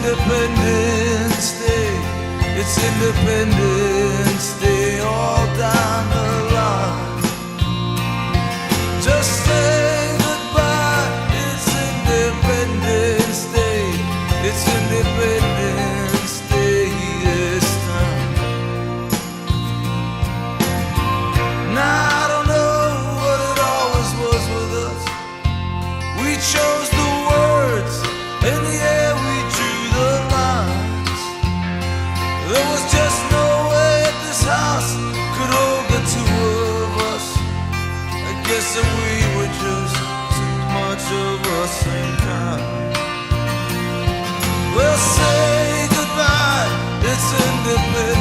Independence Day. It's Independence Day all down the line. Just say goodbye. It's Independence Day. It's Independence Day this time. Now I don't know what it always was with us. We chose the words, and yeah, we drew the lines. There was just no way that this house could hold the two of us. I guess that we were just too much of the same kind.